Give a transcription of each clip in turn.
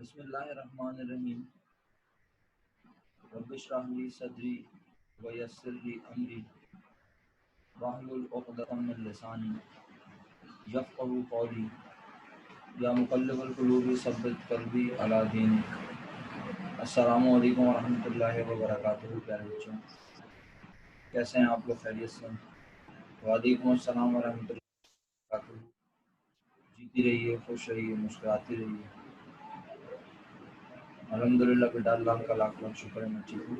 बिस्मिल्लाहिर्रहमानिर्रहीम रब्बिश्रह ली सदरी व यस्सिर ली अमरी वहलुल उक़दतम मिन लिसानी यफ़क़हू क़ौली या मुक़ल्लिबल क़ुलूबि सब्बित क़ल्बी अला दीनिक। अस्सलामु अलैकुम व रहमतुल्लाहि व बरकातुहू। प्यारे बच्चों, कैसे हैं आप लोग? खैरियत से? वालेकुम अस्सलाम व रहमतुल्लाहि व बरकातुहू। जीती रहिए, खुश रहिए, मुस्कुराती रहिए। अल्हम्दुलिल्लाह बेटा, अल्लाह का लाख लाख शुक्र है मैं ठीक हूँ।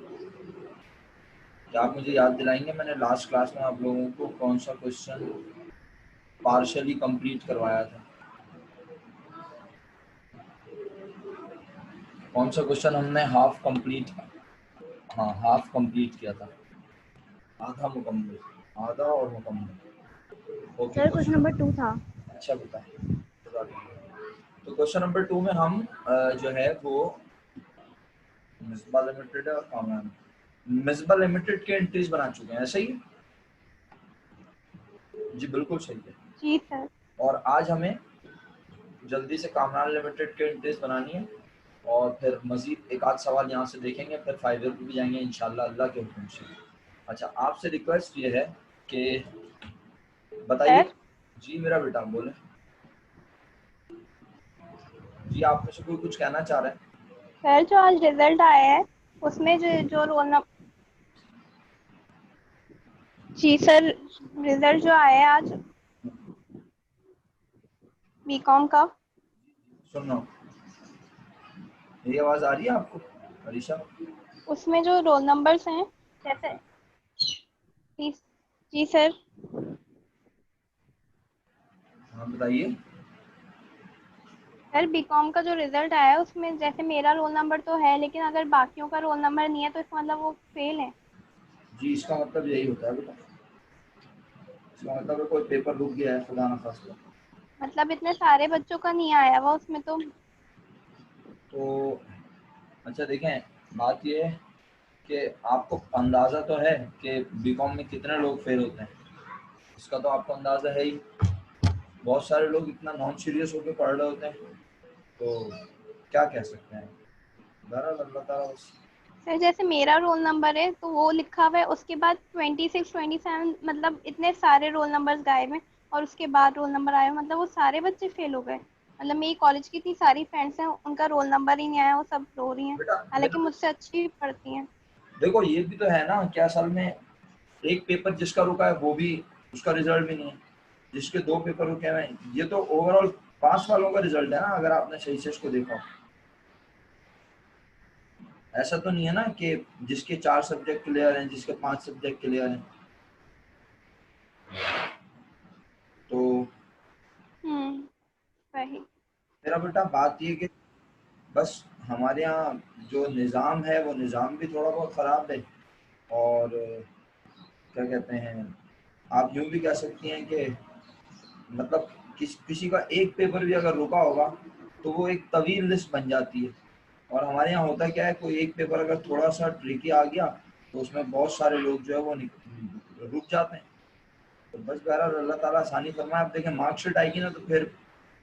क्या आप मुझे याद दिलाएंगे, मैंने लास्ट क्लास में आप लोगों को कौन सा क्वेश्चन पार्शियली कंप्लीट करवाया था? कौन सा क्वेश्चन हमने हाफ कंप्लीट, हाँ हाफ कंप्लीट किया था, आधा मुकम्मल, आधा और मुकम्मल। ओके, सर क्वेश्चन नंबर 2 था। अच्छा बेटा, तो क्वेश्चन नंबर 2 में हम जो है वो मिसबा लिमिटेड और मिसबा लिमिटेड के एंट्रीज बना चुके हैं, ऐसे ही? जी बिल्कुल सही है जी सर। और आज हमें जल्दी से कामरान लिमिटेड के एंट्रीज बनानी है और फिर मजीद एक आध सवाल यहाँ से देखेंगे, फिर फाइनल पे भी जाएंगे इंशाल्लाह अल्लाह के हुक्म से। अच्छा, आपसे रिक्वेस्ट ये है कि बताइए। जी मेरा बेटा बोले। जी आप में से कोई कुछ कहना चाह रहा है? सर जो आज रिजल्ट आया है उसमें जो रोल नंबर, जी सर, रिजल्ट जो आया है आज बीकॉम का, सुनो, मेरी आवाज आ रही है आपको अरीशा? उसमें जो रोल नंबर्स हैं जैसे, जी सर, हाँ बताइए। सर बीकॉम का जो रिजल्ट आया है उसमें जैसे मेरा रोल नंबर तो है, लेकिन अगर बाकियों का रोल नंबर नहीं है तो इसका मतलब वो फेल है। जी इसका मतलब यही होता है बेटा, इसका मतलब कोई पेपर रुक गया है खुदा ना खास्ता। मतलब इतने सारे बच्चों का नहीं आया हुआ उसमें तो अच्छा देखें, बात ये है कि आपको अंदाज़ा तो है कि बीकॉम में कितने लोग फेल होते हैं, इसका तो आपको अंदाज़ा है ही। बहुत सारे लोग इतना नॉन सीरियस होकर पढ़ रहे होते हैं, तो क्या कह सकते हैं। बहरहाल अल्लाह ताला बस। सर जैसे मेरा रोल नंबर है तो वो लिखा हुआ है, उसके बाद 26 27 मतलब इतने सारे रोल नंबर्स गायब हैं और उसके बाद रोल नंबर आया, मतलब वो सारे बच्चे फेल हो गए। मतलब मेरी कॉलेज की इतनी सारी फ्रेंड्स हैं, उनका रोल नंबर ही नहीं आया, वो सब रो रही हैं, बेटा हालांकि मेरा मुझसे अच्छी पढ़ती हैं। देखो ये भी तो है ना कि असल में एक पेपर जिसका रुका है वो भी, उसका रिजल्ट भी नहीं है। जिसके दो पेपर रुके हुए हैं, ये तो ओवरऑल पास वालों का रिजल्ट है ना, अगर आपने सही से इसको देखा हो। ऐसा तो नहीं है ना कि जिसके 4 सब्जेक्ट क्लियर हैं, जिसके 5 सब्जेक्ट क्लियर हैं। तो वही। मेरा बेटा बात ये कि बस हमारे यहाँ जो निज़ाम है वो निज़ाम भी थोड़ा बहुत ख़राब है, और क्या कहते हैं, आप यूँ भी कह सकती हैं कि मतलब किसी का एक पेपर भी अगर रुका होगा तो वो एक तवील लिस्ट बन जाती है। और हमारे यहाँ होता क्या है, कोई एक पेपर अगर थोड़ा सा ट्रिकी आ गया तो उसमें बहुत सारे लोग जो है वो रुक जाते हैं। तो बस बहरहाल अल्लाह ताला आसानी फरमाए। आप देखें मार्कशीट आएगी ना, तो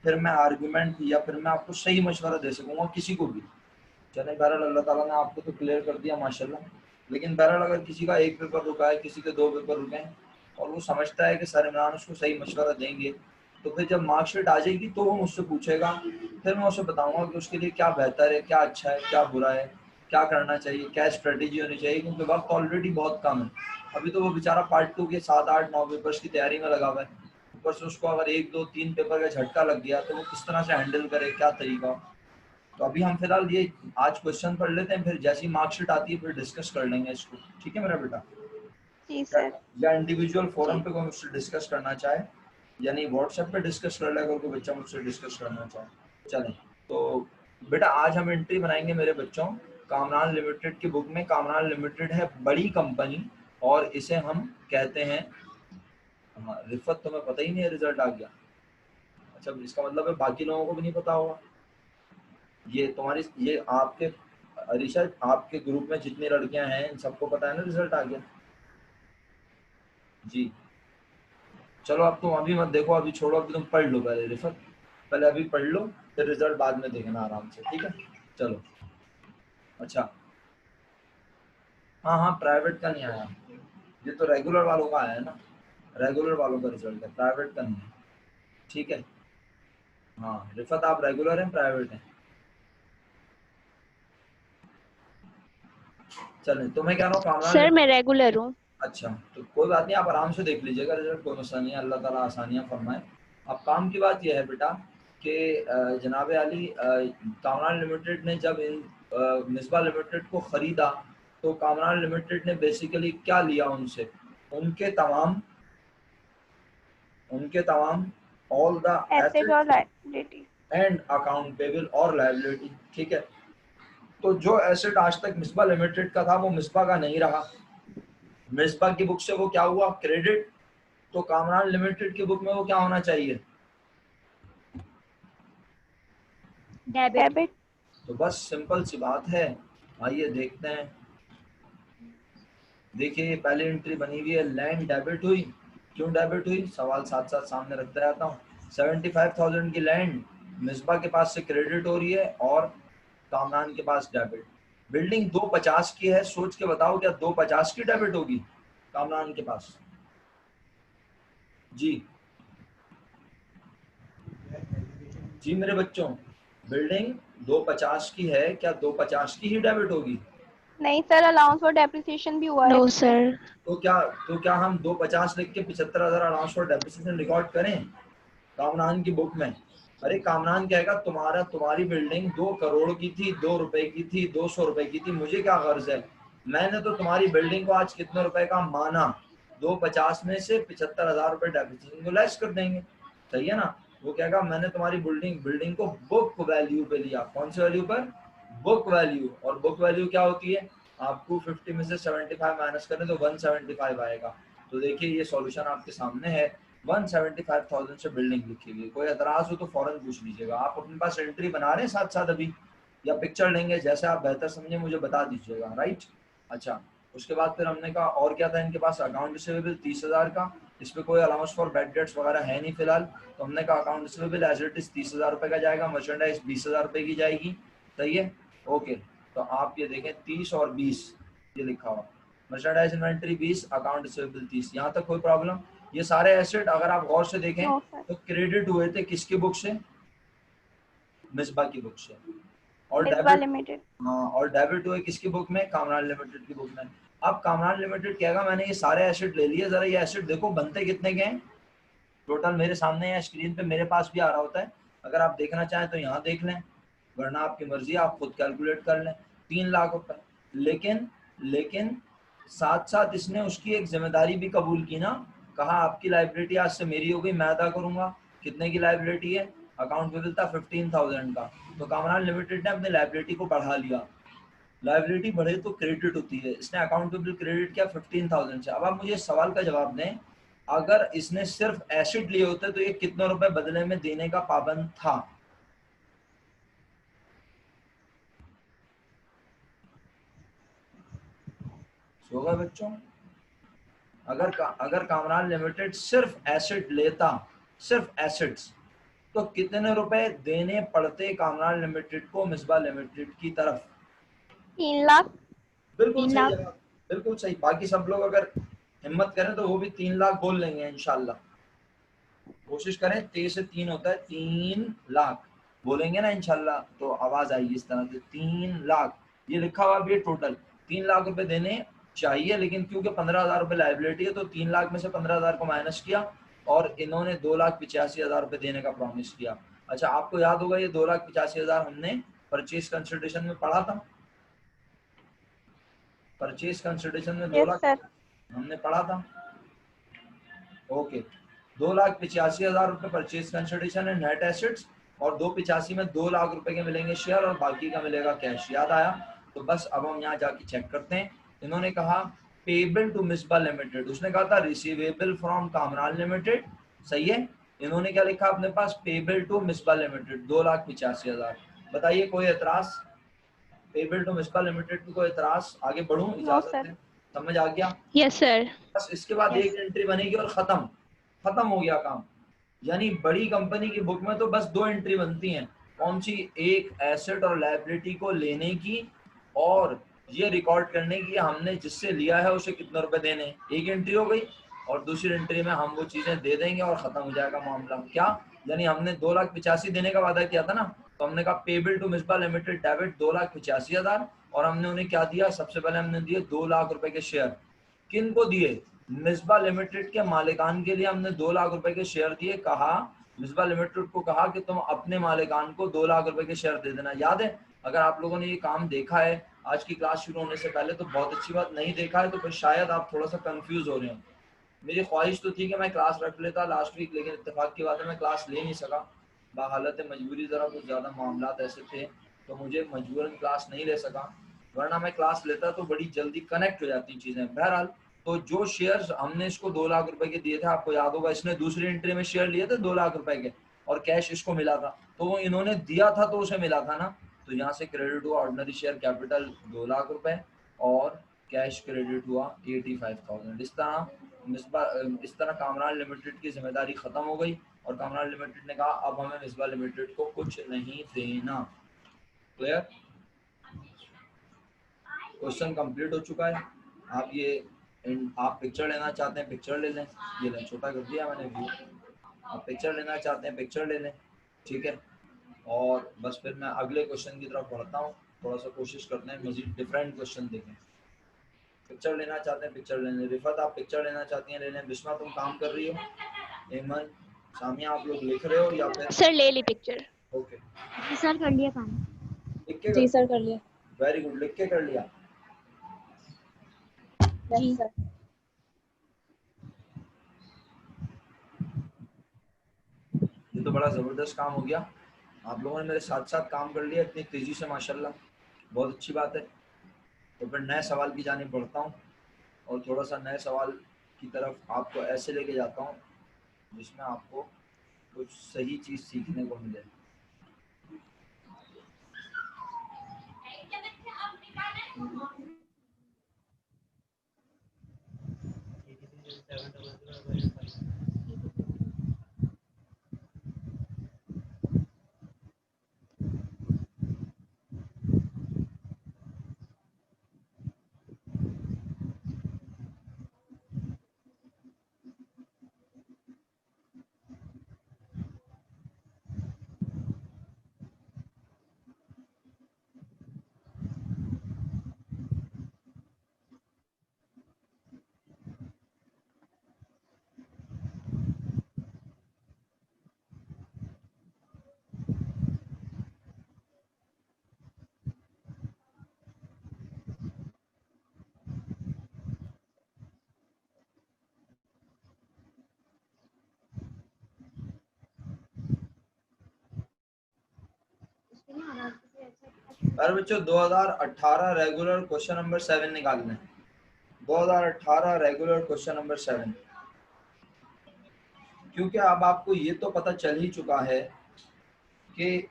फिर मैं आर्गुमेंट या फिर मैं आपको सही मशवरा दे सकूंगा किसी को भी। चले बहरहाल अल्लाह ताला ने आपको तो क्लियर कर दिया माशाल्लाह, लेकिन बहरहाल अगर किसी का एक पेपर रुका है, किसी के 2 पेपर रुके हैं और वो समझता है कि सर इमरान उसको सही मशवरा देंगे, तो फिर जब मार्कशीट आ जाएगी तो वो मुझसे पूछेगा, फिर मैं उसे बताऊंगा कि उसके लिए क्या बेहतर है, क्या अच्छा है, क्या बुरा है, क्या करना चाहिए, क्या स्ट्रेटेजी होनी चाहिए, क्योंकि वक्त ऑलरेडी बहुत कम है। अभी तो वो बेचारा पार्ट 2 के 7 8 9 पेपर्स की तैयारी में लगा हुआ है, ऊपर से उसको अगर 1 2 3 पेपर का झटका लग गया तो वो किस तरह से हैंडल करे, क्या तरीका। तो अभी हम फिलहाल ये आज क्वेश्चन पढ़ लेते हैं, फिर जैसी मार्कशीट आती है फिर डिस्कस कर लेंगे इसको, ठीक है मेरा बेटा? जी या, सर। या इंडिविजुअल फोरम जी पे कोई मुझसे डिस्कस करना चाहे, यानी व्हाट्सएप पे डिस्कस कर लेगा, कोई बच्चा मुझसे डिस्कस करना चाहे। चलें, तो बेटा आज हम एंट्री बनाएंगे मेरे बच्चों कामरान लिमिटेड की बुक में। कामरान लिमिटेड है बड़ी कंपनी और इसे हम कहते हैं, हाँ रिफत तुम्हें पता ही नहीं है, रिजल्ट आ गया। अच्छा इसका मतलब है बाकी लोगों को भी नहीं पता होगा। ये तुम्हारी, ये आपके अरीशा, आपके ग्रुप में जितनी लड़कियां हैं इन सबको पता है ना रिजल्ट आ गया? जी चलो अब तुम अभी मत देखो, अभी छोड़ो, अभी तुम पढ़ लो पहले रिफत। पहले अभी पढ़ लो, फिर रिजल्ट बाद में देखना आराम से, ठीक है। चलो अच्छा, हाँ हाँ प्राइवेट का नहीं आया, ये तो रेगुलर वालों का आया है ना, रेगुलर वालों का रिजल्ट है, प्राइवेट का नहीं है, ठीक है। हाँ रिफत आप रेगुलर हैं प्राइवेट हैं? चलें तो मैं कह रहा हूँ कामरान। सर मैं रेगुलर हूँ। अच्छा तो कोई बात नहीं, आप आराम से देख लीजिएगा रिजल्ट, कोई मसला नहीं है, अल्लाह ताला आसानियाँ फरमाए। अब काम की बात यह है बेटा कि जनाब आली कामरान लिमिटेड ने जब इन मिसबा लिमिटेड को ख़रीदा तो कामरान लिमिटेड ने बेसिकली क्या लिया उनसे, उनके तमाम ऑल द एसेट और लायबिलिटी एंड अकाउंट पेबल और लायबिलिटी, ठीक है। तो जो एसेट आज तक मिसबा लिमिटेड का था वो मिसबा का नहीं रहा, मिसबा की बुक से वो क्या हुआ क्रेडिट, तो कामरान लिमिटेड की बुक में वो क्या होना चाहिए डेबिट। तो बस सिंपल सी बात है, आइए देखते हैं। देखिए ये पहली एंट्री बनी हुई है, लैंड डेबिट हुई, क्यों डेबिट हुई सवाल साथ साथ सामने रखता रहता हूँ। 75,000 की लैंड मिसबा के पास से क्रेडिट हो रही है और कामरान के पास डेबिट। बिल्डिंग 250 की है, सोच के बताओ क्या 250 की डेबिट होगी कामरान के पास? जी जी मेरे बच्चों, बिल्डिंग 250 की है, क्या 250 की ही डेबिट होगी? नहीं सर, अलाउंस फॉर डेप्रिसिएशन भी हुआ है। No sir. तो क्या हम 250 लिख के 75,000 अलाउंस फॉर डेप्रिसिएशन रिकॉर्ड करें कामरान की बुक में? अरे कामरान कहेगा तुम्हारी बिल्डिंग 2 करोड़ की थी, 2 रुपए की थी, 200 रुपए की थी, मुझे क्या गर्ज है, मैंने तो तुम्हारी बिल्डिंग को आज कितने रुपए का माना, 250 में से 75,000 रुपए डेप्रिसिएशन को लेस कर देंगे, सही है ना। वो कहेगा मैंने तुम्हारी बिल्डिंग को बुक वैल्यू पे लिया, कौन सी वैल्यू पर? Book value. और बुक वैल्यू क्या होती है, आपको 50 में से 75 माइनस करें तो 175 आएगा। तो देखिए ये सॉल्यूशन आपके सामने है, 175,000 से बिल्डिंग लिखी हुई। कोई एतराज हो तो फौरन पूछ लीजिएगा। आप अपने पास एंट्री बना रहे हैं साथ साथ अभी, या पिक्चर लेंगे, जैसे आप बेहतर समझे मुझे बता दीजिएगा, राइट। अच्छा उसके बाद फिर हमने कहा और क्या था इनके पास, अकाउंट रिसीवेबल 30,000 का, इस पर कोई अलाउंस फॉर बैड डेट्स वगैरह है नहीं फिलहाल, तो हमने कहा account receivable as it is 30,000 रुपये का जाएगा, मर्चेंडाइज 20,000 रुपये की जाएगी, सही है ओके। तो आप ये देखें 30 और 20 ये लिखा हुआ, मर्चेंडाइज इन्वेंट्री 20, अकाउंट रिसीवेबल 30, यहाँ तक कोई प्रॉब्लम? ये सारे एसेट अगर आप गौर से देखें नो सर। तो क्रेडिट हुए थे किसकी बुक से? मिसबा की बुक से। और मिसबा डेबिट, लिमिटेड। हाँ और डेबिट हुए किसकी बुक में? कामरान लिमिटेड की बुक में। अब कामरान लिमिटेड कहेगा मैंने ये सारे एसेट ले लिए, जरा ये एसेट देखो बनते कितने के हैं टोटल, मेरे सामने या स्क्रीन पे मेरे पास भी आ रहा होता है, अगर आप देखना चाहें तो यहाँ देख लें, वरना आपकी मर्जी आप खुद कैलकुलेट कर लें। 3 लाख रुपए, लेकिन साथ साथ इसने उसकी एक जिम्मेदारी भी कबूल की ना, कहा आपकी लाइबिलिटी आज से मेरी हो गई, मैं अदा करूंगा। कितने की लाइबिलिटी है? अकाउंट पेबल था 15,000 का, तो कामरान लिमिटेड ने अपनी लाइबिलिटी को बढ़ा लिया, लाइबिलिटी बढ़े तो क्रेडिट होती है, इसने अकाउंट पेबल क्रेडिट किया 15,000 से। अब आप मुझे सवाल का जवाब दें, अगर इसने सिर्फ एसिड लिए होते तो ये कितने रुपए बदले में देने का पाबंद था? होगा बच्चों, अगर कामरान लिमिटेड सिर्फ एसिड लेता, सिर्फ एसिड्स, तो कितने रुपए देने पड़ते कामरान लिमिटेड को मिसबा लिमिटेड की तरफ? 3 लाख। बिल्कुल 3 सही लाख। जवाब, बिल्कुल सही। बाकी सब लोग अगर हिम्मत करें तो वो भी 3 लाख बोल लेंगे इंशाल्लाह, कोशिश करें, 3 से 3 होता है, 3 लाख बोलेंगे ना इंशाल्लाह तो आवाज आएगी इस तरह से 3 लाख। ये लिखा हुआ भी है टोटल 3 लाख रुपए देने चाहिए, लेकिन क्योंकि 15,000 रुपए लाइबिलिटी है तो 3 लाख में से 15,000 को माइनस किया और इन्होंने 2,85,000 रुपए देने का प्रॉमिस किया। अच्छा आपको याद होगा ये 2,85,000 हमने परचेज कंसिडरेशन में पढ़ा था, परचेज कंसिडरेशन में 2 यस लाख सर। हमने पढ़ा था, ओके। 2,85,000 रुपए परचेज कंसिडरेशन है नेट एसेट्स, और 285 में 2 लाख रुपए के मिलेंगे शेयर और बाकी का मिलेगा कैश, याद आया? तो बस अब हम यहाँ जाके चेक करते हैं। इन्होंने कहा पेबल टू मिसबा लिमिटेड, उसने कहा था रिसीवेबल फ्रॉम कामरान लिमिटेड, सही है। इन्होंने क्या लिखा अपने पास? Payable to Misba limited 2,85,000। बताइए कोई एतराज? पेबल टू मिसबा लिमिटेड की कोई एतराज? आगे बढ़ूं, नो इजाजत सर। है, समझ आ गया? Yes sir. बस इसके बाद यस। एक एंट्री बनेगी और खत्म हो गया काम। यानी बड़ी कंपनी की बुक में तो बस 2 एंट्री बनती हैं, कौन सी, एक एसेट और लायबिलिटी को लेने की और ये रिकॉर्ड करने की हमने जिससे लिया है उसे कितने रुपए देने, एक एंट्री हो गई। और दूसरी एंट्री में हम वो चीजें दे देंगे और खत्म हो जाएगा मामला। क्या, यानी हमने 2,85,000 देने का वादा किया था ना, तो हमने कहा payable to Misba limited debit 2,85,000, और हमने उन्हें क्या दिया, सबसे पहले हमने दिए 2 लाख रुपए के शेयर। किन को दिए, मिसबा लिमिटेड के मालिकान के लिए हमने 2 लाख रुपए के शेयर दिए। कहा, मिसबा लिमिटेड को कहा कि तुम अपने मालिकान को 2 लाख रुपए के शेयर दे देना। याद है, अगर आप लोगों ने ये काम देखा है आज की क्लास शुरू होने से पहले तो बहुत अच्छी बात, नहीं देखा है तो फिर शायद आप थोड़ा सा कंफ्यूज हो रहे हो। मेरी ख्वाहिश तो थी कि मैं क्लास रख लेता लास्ट वीक, लेकिन इत्तेफाक की बात है मैं क्लास ले नहीं सका, बाहालत मजबूरी, ज़रा कुछ ज़्यादा मामला ऐसे थे तो मुझे मजबूरन क्लास नहीं ले सका, वरना मैं क्लास लेता तो बड़ी जल्दी कनेक्ट हो जाती चीज़ें। बहरहाल, तो जो शेयर्स हमने इसको 2 लाख रुपए के दिए थे, आपको याद होगा इसने दूसरी एंट्री में शेयर लिए थे 2 लाख रुपए के और कैश इसको मिला था, तो वो इन्होंने दिया था तो उसे मिला था ना, तो यहाँ से क्रेडिट हुआ ऑर्डिनरी शेयर कैपिटल 2 लाख रुपए और कैश क्रेडिट हुआ 85,000। इस तरह कामरान लिमिटेड की जिम्मेदारी खत्म हो गई और कामरान लिमिटेड ने कहा अब हमें मिसबा लिमिटेड को कुछ नहीं देना। क्लियर, क्वेश्चन कंप्लीट हो चुका है। आप ये आप पिक्चर लेना चाहते हैं पिक्चर ले लें, ये लें, छोटा कर दिया मैंने व्यू, आप पिक्चर लेना चाहते हैं पिक्चर ले लें, ठीक है। और बस फिर मैं अगले क्वेश्चन की तरफ बढ़ता हूँ, थोड़ा सा कोशिश करते हैं मजीद डिफरेंट क्वेश्चन देखें। पिक्चर लेना चाहते हैं पिक्चर ले लें, रिफत आप पिक्चर लेना चाहती हैं ले लें, बिस्मा तुम काम कर रही हो, एमन, सामिया आप लोग लिख रहे हो या फिर सर ले ली पिक्चर। ओके जी सर कर लिया काम। लिख के जी सर कर लिया। वेरी गुड, लिख के कर लिया। जी सर। ये तो बड़ा ज़बरदस्त काम हो गया, आप लोगों ने मेरे साथ साथ काम कर लिया इतनी तेज़ी से, माशाल्लाह, बहुत अच्छी बात है। तो फिर नए सवाल की जानिब बढ़ता हूँ और थोड़ा सा नए सवाल की तरफ आपको ऐसे लेके जाता हूँ जिसमें आपको कुछ सही चीज़ सीखने को मिले। अरे बच्चों 2018 रेगुलर क्वेश्चन नंबर 7 निकालना है, 2018 रेगुलर क्वेश्चन नंबर 7, क्योंकि अब आपको ये तो पता चल ही चुका है कि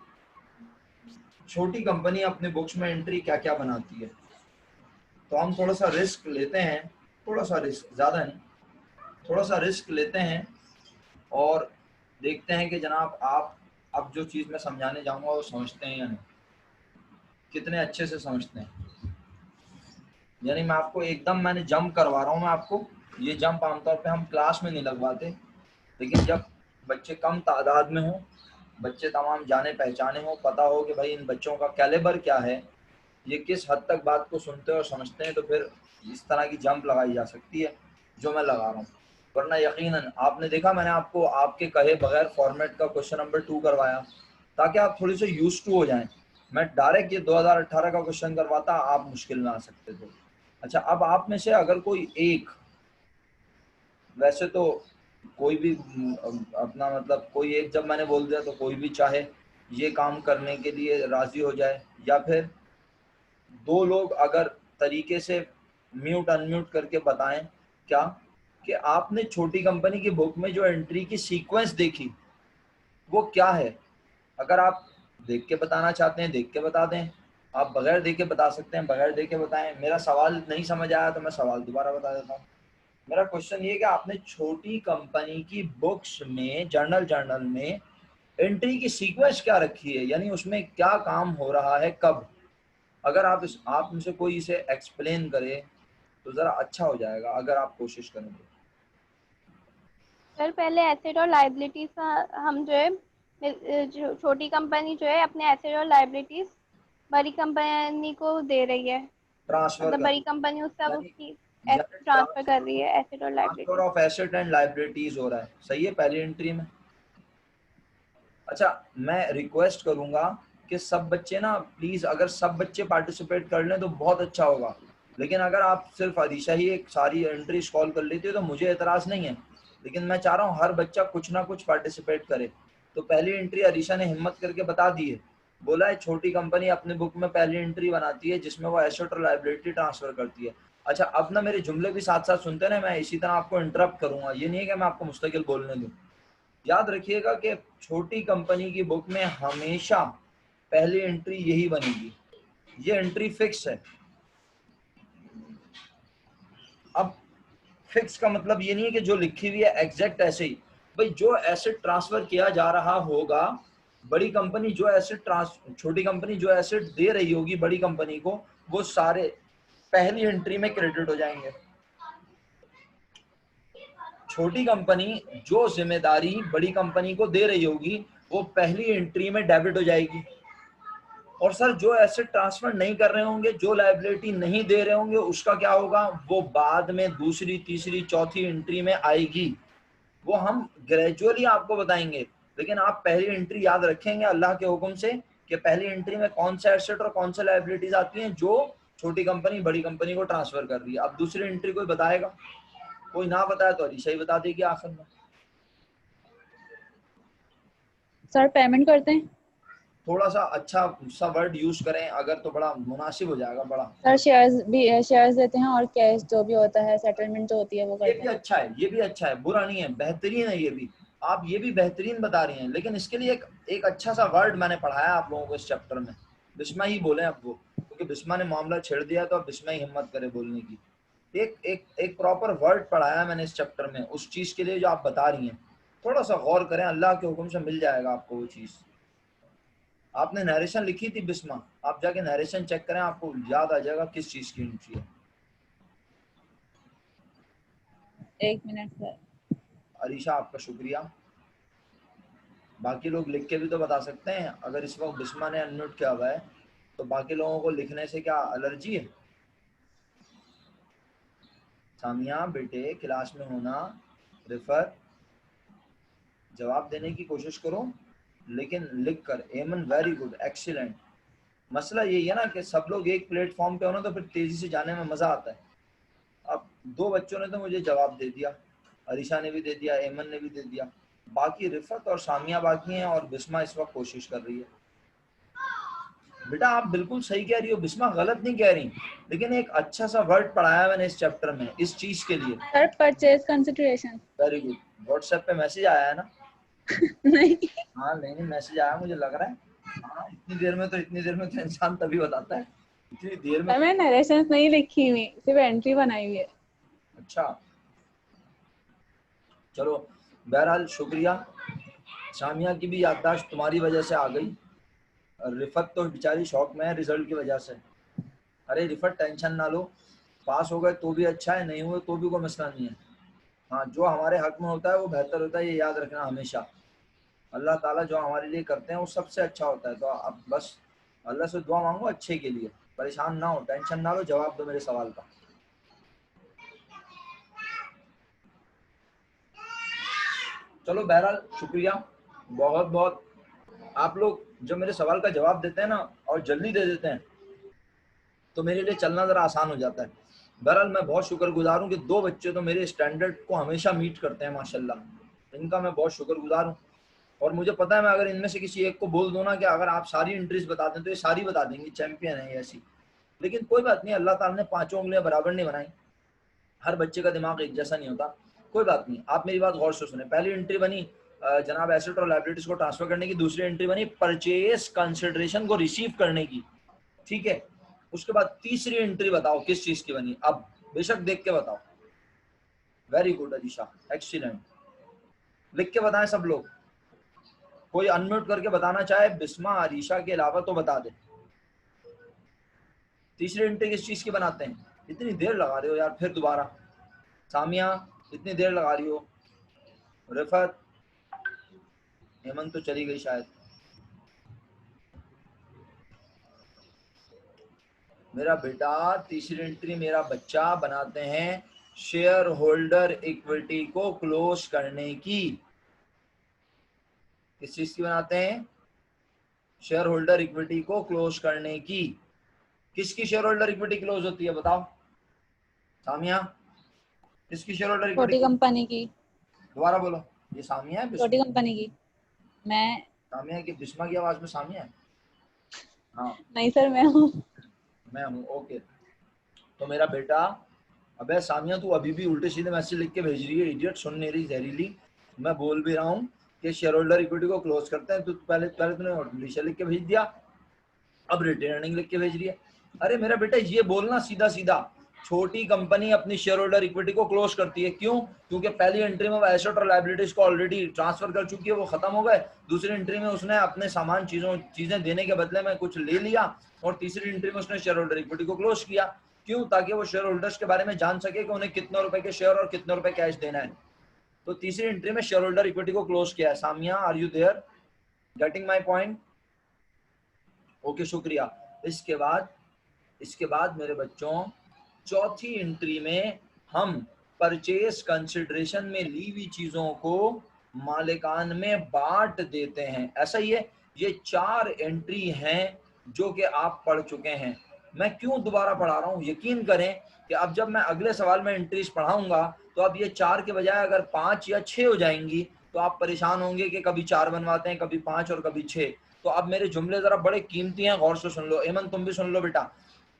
छोटी कंपनी अपने बुक्स में एंट्री क्या क्या बनाती है। तो हम थोड़ा सा रिस्क लेते हैं, थोड़ा सा रिस्क, ज़्यादा नहीं, थोड़ा सा रिस्क लेते हैं और देखते हैं कि जनाब आप अब जो चीज़ मैं समझाने जाऊंगा वो समझते हैं या नहीं, कितने अच्छे से समझते हैं। यानी मैं आपको एकदम मैंने जंप करवा रहा हूँ, मैं आपको ये जंप आमतौर पे हम क्लास में नहीं लगवाते, लेकिन जब बच्चे कम तादाद में हों, बच्चे तमाम जाने पहचाने हों, पता हो कि भाई इन बच्चों का कैलिबर क्या है, ये किस हद तक बात को सुनते और समझते हैं, तो फिर इस तरह की जंप लगाई जा सकती है जो मैं लगा रहा हूँ। वरना यकीनन आपने देखा मैंने आपको आपके कहे बगैर फॉर्मेट का क्वेश्चन नंबर 2 करवाया ताकि आप थोड़ी सी यूज टू हो जाएं। मैं डायरेक्ट ये 2018 का क्वेश्चन करवाता आप मुश्किल में आ सकते थे। अच्छा, अब आप में से अगर कोई एक, वैसे तो कोई भी अपना मतलब कोई एक जब मैंने बोल दिया तो कोई भी चाहे ये काम करने के लिए राजी हो जाए, या फिर 2 लोग अगर तरीके से म्यूट अनम्यूट करके बताएं क्या कि आपने छोटी कंपनी की बुक में जो एंट्री की सीक्वेंस देखी वो क्या है। अगर आप देख के बताना चाहते हैं देख के बता दें, आप बगैर देख के बता सकते हैं बगैर देख के बताएं। मेरा सवाल नहीं समझ आया तो मैं सवाल दोबारा बता देता हूँ। मेरा क्वेश्चन ये कि आपने छोटी कंपनी की बुक्स में जर्नल में एंट्री की सीक्वेंस क्या रखी है, यानी उसमें क्या काम हो रहा है कब? अगर आप मुझे कोई इसे एक्सप्लेन करे तो जरा अच्छा हो जाएगा, अगर आप कोशिश करें तो। सर पहले एसेट और लाइबिलिटीज का हम जो है छोटी कंपनी जो है अपने एसेट और लाइबिलिटीज बड़ी कंपनी को दे रही है, ट्रांसफर मतलब कर, बड़ी कंपनी उस सब यानी उसकी यानी ट्रांसफर कर रही है एसेट और transfer liabilities. Of asset and liabilities हो रहा है, सही है पहली एंट्री में। अच्छा, मैं रिक्वेस्ट करूंगा कि सब बच्चे ना प्लीज, अगर सब बच्चे पार्टिसिपेट कर लें तो बहुत अच्छा होगा, लेकिन अगर आप सिर्फ अरीशा ही एक सारी एंट्री कॉल कर लेती है तो मुझे एतराज नहीं है, लेकिन मैं चाह रहा हूँ हर बच्चा कुछ ना कुछ पार्टिसिपेट करे। तो पहली एंट्री अरीशा ने हिम्मत करके बता दी है, बोला है छोटी कंपनी अपने बुक में पहली एंट्री बनाती है जिसमें वो एसेट और लाइबिलिटी ट्रांसफर करती है। अच्छा, अब ना मेरे जुमले भी साथ साथ सुनते हैं ना, मैं इसी तरह आपको इंटरप्ट करूंगा, ये नहीं है कि मैं आपको मुस्तकिल बोलने दूं। याद रखिएगा कि छोटी कंपनी की बुक में हमेशा पहली एंट्री यही बनेगी, ये एंट्री फिक्स है। अब फिक्स का मतलब ये नहीं है कि जो लिखी हुई है एग्जैक्ट ऐसे ही, भाई जो एसेट ट्रांसफर किया जा रहा होगा, बड़ी कंपनी जो एसेट छोटी कंपनी जो एसेट दे रही होगी बड़ी कंपनी को, वो सारे पहली एंट्री में क्रेडिट हो जाएंगे। छोटी कंपनी जो जिम्मेदारी बड़ी कंपनी को दे रही होगी वो पहली एंट्री में डेबिट हो जाएगी। और सर जो एसेट ट्रांसफर नहीं कर रहे होंगे, जो लायबिलिटी नहीं दे रहे होंगे, उसका क्या होगा? वो बाद में दूसरी तीसरी चौथी एंट्री में आएगी, वो हम ग्रेजुअली आपको बताएंगे। लेकिन आप पहली एंट्री याद रखेंगे अल्लाह के हुक्म से कि पहली एंट्री में कौन सा एसेट और कौन सा लायबिलिटीज आती हैं जो छोटी कंपनी बड़ी कंपनी को ट्रांसफर कर रही है। अब दूसरी एंट्री कोई बताएगा? कोई ना बताया तो अरीशा ही बता देगी आखिर में। सर पेमेंट करते हैं। थोड़ा सा अच्छा सा वर्ड यूज करें अगर तो बड़ा मुनासिब हो जाएगा। बड़ा सर शेयर्स देते हैं और कैश जो भी होता है सेटलमेंट जो होती है वो ये करते भी हैं। अच्छा है, ये भी अच्छा है, बुरा नहीं है, बेहतरीन है। ये भी आप ये भी बेहतरीन बता रही हैं, लेकिन इसके लिए एक अच्छा सा वर्ड मैंने पढ़ाया आप लोगों को इस चैप्टर में। बिस्मा ही बोले अब वो, क्योंकि बिस्मा ने मामला छेड़ दिया तो अब बिस्मा ही हिम्मत करे बोलने की। एक प्रॉपर वर्ड पढ़ाया मैंने इस चैप्टर में उस चीज के लिए जो आप बता रही हैं। थोड़ा सा गौर करें, अल्लाह के हुक्म से मिल जाएगा आपको वो चीज। आपने नरेशन लिखी थी बिस्मा, आप जाके नरेशन चेक करें, आपको याद आ जाएगा किस चीज की एंट्री है। 1 मिनट सर। अरीशा आपका शुक्रिया। बाकी लोग लिख के भी तो बता सकते हैं, अगर इस वक्त बिस्मा ने अनम्यूट किया हुआ है तो बाकी लोगों को लिखने से क्या एलर्जी है? सामिया बेटे क्लास में होना, रेफर, जवाब देने की कोशिश करो, लेकिन लिख कर। एमन वेरी गुड, एक्सीलेंट। मसला यही है ना कि सब लोग एक प्लेटफॉर्म पे हो ना तो फिर तेजी से जाने में मजा आता है। अब दो बच्चों ने तो मुझे जवाब दे दिया, अरीशा ने भी दे दिया, एमन ने भी दे दिया, बाकी रिफत और सामिया बाकी हैं और बिस्मा इस वक्त कोशिश कर रही है। बेटा आप बिल्कुल सही कह रही हो, बिस्मा गलत नहीं कह रही, लेकिन एक अच्छा सा वर्ड पढ़ाया मैंने इस चैप्टर में इस चीज के लिए। Sir purchase consideration. Very good. WhatsApp पे मैसेज आया है ना? नहीं हाँ नहीं मैसेज आया मुझे लग रहा है। हाँ इतनी देर में तो इंसान तभी बताता है, इतनी देर में। मैंने नरेशंस नहीं लिखी हुई, सिर्फ एंट्री बनाई हुई है। अच्छा चलो, बहरहाल शुक्रिया। सामिया की भी याददाश्त तुम्हारी वजह से आ गई, रिफत तो बेचारी शौक में है रिजल्ट की वजह से। अरे रिफत टेंशन ना लो, पास हो गए तो भी अच्छा है, नहीं हुए तो भी कोई मसला नहीं है। हाँ जो हमारे हक में होता है वो बेहतर होता है, ये याद रखना हमेशा। अल्लाह ताला जो हमारे लिए करते हैं वो सबसे अच्छा होता है। तो अब बस अल्लाह से दुआ मांगो अच्छे के लिए, परेशान ना हो, टेंशन ना लो, जवाब दो मेरे सवाल का। चलो बहरहाल शुक्रिया बहुत बहुत। आप लोग जब मेरे सवाल का जवाब देते हैं ना और जल्दी दे देते हैं तो मेरे लिए चलना ज़रा आसान हो जाता है। बहरहाल मैं बहुत शुक्रगुजार हूँ कि दो बच्चे तो मेरे स्टैंडर्ड को हमेशा मीट करते हैं माशाल्लाह, इनका मैं बहुत शुक्रगुजार हूँ। और मुझे पता है मैं अगर इनमें से किसी एक को बोल दूँ ना कि अगर आप सारी एंट्रीज बता दें तो ये सारी बता देंगी, चैंपियन है ये ऐसी। लेकिन कोई बात नहीं, अल्लाह ताला ने पांचों उंगलियां बराबर नहीं बनाई, हर बच्चे का दिमाग एक जैसा नहीं होता। कोई बात नहीं, आप मेरी बात गौर से सुने। पहली एंट्री बनी जनाब एसेट और लायबिलिटीज को ट्रांसफर करने की, दूसरी एंट्री बनी परचेज कंसिडरेशन को रिसीव करने की, ठीक है। उसके बाद तीसरी एंट्री बताओ किस चीज की बनी, अब बेशक देख के बताओ। Very good Alisha, excellent. लिख के बताएं सब लोग, कोई अनम्यूट करके बताना चाहे बिस्मा अलीशा के अलावा तो बता दे। तीसरी एंट्री किस चीज की बनाते हैं? इतनी देर लगा रहे हो यार, फिर दोबारा। सामिया इतनी देर लगा रही हो, रिफत, हेमंत तो चली गई शायद। मेरा बेटा तीसरी एंट्री मेरा बच्चा बनाते हैं शेयर होल्डर इक्विटी को क्लोज करने की। किस चीज की बनाते हैं? शेयर होल्डर इक्विटी को क्लोज करने की। किसकी शेयर होल्डर इक्विटी क्लोज होती है बताओ सामिया, किसकी शेयर होल्डर इक्विटी? छोटी कंपनी की। दोबारा बोलो। ये सामिया है? छोटी कंपनी की। मैं सामिया की बिस्मा की आवाज में सामिया है? हाँ नहीं सर, मैं हूँ। मैं हूँ, ओके। तो मेरा बेटा, अबे सामिया तू अभी भी उल्टे सीधे मैसेज लिख के भेज रही है, इडियट, सुन नहीं रही जहरीली। मैं बोल भी रहा हूँ कि शेयर होल्डर इक्विटी को क्लोज करते हैं, तो पहले तूने ऑर्डिनरी लिख के भेज दिया, अब रिटेन अर्निंग लिख के भेज रही है। अरे मेरा बेटा ये बोलना सीधा सीधा, छोटी कंपनी अपनी शेयर होल्डर इक्विटी को क्लोज करती है, क्यों? क्योंकि पहली एंट्री में वो एसेट और लायबिलिटीज को ऑलरेडी ट्रांसफर कर चुकी है, वो खत्म हो गए। दूसरी एंट्री में उसने अपने सामान चीजें देने के बदले में कुछ ले लिया, और तीसरी एंट्री में उसने शेयर होल्डर इक्विटी को क्लोज किया। क्यों? ताकि वो शेयर होल्डर्स के बारे में जान सके कि उन्हें कितने रुपए के शेयर और कितने रुपए कैश देना है। तो तीसरी एंट्री में शेयर होल्डर इक्विटी को क्लोज किया है। Samia, are you there? Getting my point? Okay, शुक्रिया। इसके बाद मेरे बच्चों, चौथी एंट्री में हम परचेस कंसिडरेशन में ली हुई चीजों को मालिकान में बांट देते हैं। ऐसा ही है, ये 4 एंट्री हैं जो कि आप पढ़ चुके हैं। मैं क्यों दोबारा पढ़ा रहा हूँ? यकीन करें कि अब जब मैं अगले सवाल में एंट्रीज पढ़ाऊंगा तो अब ये 4 के बजाय अगर 5 या 6 हो जाएंगी तो आप परेशान होंगे कि कभी 4 बनवाते हैं, कभी 5 और कभी 6। तो अब मेरे जुमले जरा बड़े कीमती हैं, गौर से सुन लो। एमन तुम भी सुन लो बेटा।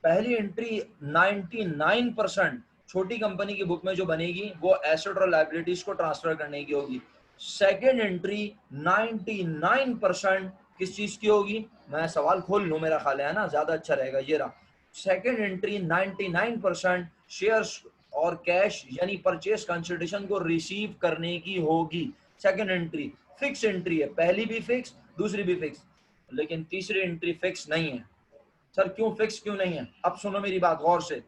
पहली एंट्री 99% छोटी कंपनी की बुक में जो बनेगी वो एसेट और लायबिलिटीज को ट्रांसफर करने की होगी। सेकेंड एंट्री 99% किस चीज की होगी? मैं सवाल खोल लूं, मेरा ख्याल है ना, ज्यादा अच्छा रहेगा। ये रहा सेकेंड एंट्री, 99% शेयर्स और कैश यानी परचेस कंसिडरेशन को रिसीव करने की होगी। सेकेंड एंट्री फिक्स एंट्री है, पहली भी फिक्स, दूसरी भी फिक्स, लेकिन तीसरी एंट्री फिक्स नहीं है। सर क्यों फिक्स क्यों नहीं है? अब सुनो मेरी बात गौर से।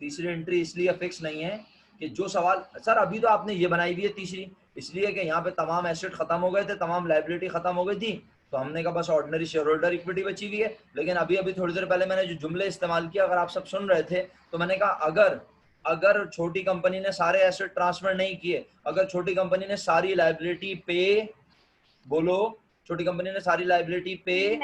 तीसरी एंट्री इसलिए फिक्स नहीं है कि जो सवाल, सर अभी तो आपने ये बनाई हुई है तीसरी, इसलिए कि यहाँ पे तमाम एसेट खत्म हो गए थे, तमाम लायबिलिटी खत्म हो गई थी, तो हमने कहा बस ऑर्डिनरी शेयर होल्डर इक्विटी बची हुई है। लेकिन अभी थोड़ी देर पहले मैंने जो जुमले इस्तेमाल किया, अगर आप सब सुन रहे थे, तो मैंने कहा अगर छोटी कंपनी ने सारे एसेट ट्रांसफर नहीं किए, अगर छोटी कंपनी ने सारी लायबिलिटी पे, बोलो, छोटी कंपनी ने सारी लायबिलिटी पे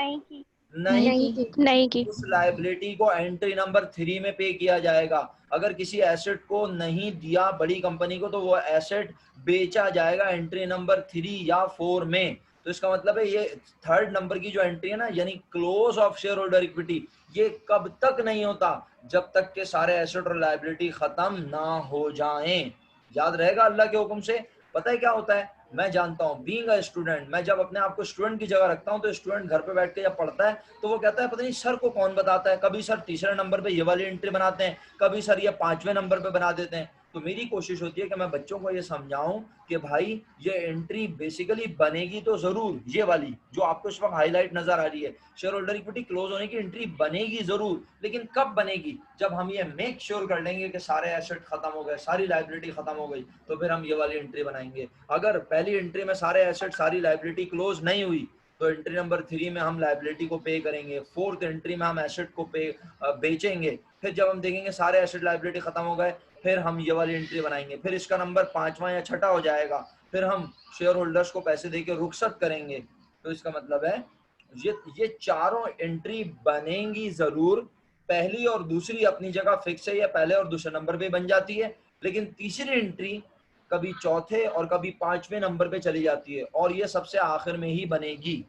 नहीं की, उस लायबिलिटी को एंट्री नंबर 3 में पे किया जाएगा। अगर किसी एसेट को नहीं दिया बड़ी कंपनी को, तो वो एसेट बेचा जाएगा एंट्री नंबर 3 या 4 में। तो इसका मतलब है ये थर्ड नंबर की जो एंट्री है ना, यानी close of share holder equity, ये कब तक नहीं होता? जब तक के सारे एसेट और लायबिलिटी खत्म ना हो जाएं। याद रहेगा अल्लाह के हुक्म से। पता है क्या होता है? मैं जानता हूँ, बीइंग अ स्टूडेंट, मैं जब अपने आप को स्टूडेंट की जगह रखता हूँ, तो स्टूडेंट घर पे बैठ के जब पढ़ता है तो वो कहता है पता नहीं सर को कौन बताता है, कभी सर तीसरे नंबर पे ये वाली एंट्री बनाते हैं, कभी सर ये 5वें नंबर पे बना देते हैं। तो मेरी कोशिश होती है कि मैं बच्चों को ये समझाऊं कि भाई ये एंट्री बेसिकली बनेगी तो जरूर, ये वाली जो आपको इस वक्त हाईलाइट नजर आ रही है, शेयर होल्डर इक्विटी क्लोज होने की एंट्री बनेगी जरूर, लेकिन कब बनेगी? जब हम ये मेक श्योर कर लेंगे कि सारे एसेट खत्म हो गए, सारी लायबिलिटी खत्म हो गई, तो फिर हम ये वाली एंट्री बनाएंगे। अगर पहली एंट्री में सारे एसेट सारी लायबिलिटी क्लोज नहीं हुई, तो एंट्री नंबर 3 में हम लायबिलिटी को पे करेंगे, फोर्थ एंट्री में हम एसेट को बेचेंगे। फिर जब हम देखेंगे सारे एसेट लायबिलिटी खत्म हो गए, फिर हम ये वाली एंट्री बनाएंगे। फिर इसका नंबर 5वां या 6ठा हो जाएगा, फिर हम शेयर होल्डर्स को पैसे देके रुखसत करेंगे। तो इसका मतलब है ये चारों एंट्री बनेंगी जरूर। पहली और दूसरी अपनी जगह फिक्स है, या पहले और दूसरे नंबर पे बन जाती है, लेकिन तीसरी एंट्री कभी चौथे और कभी 5वें नंबर पे चली जाती है, और ये सबसे आखिर में ही बनेगी।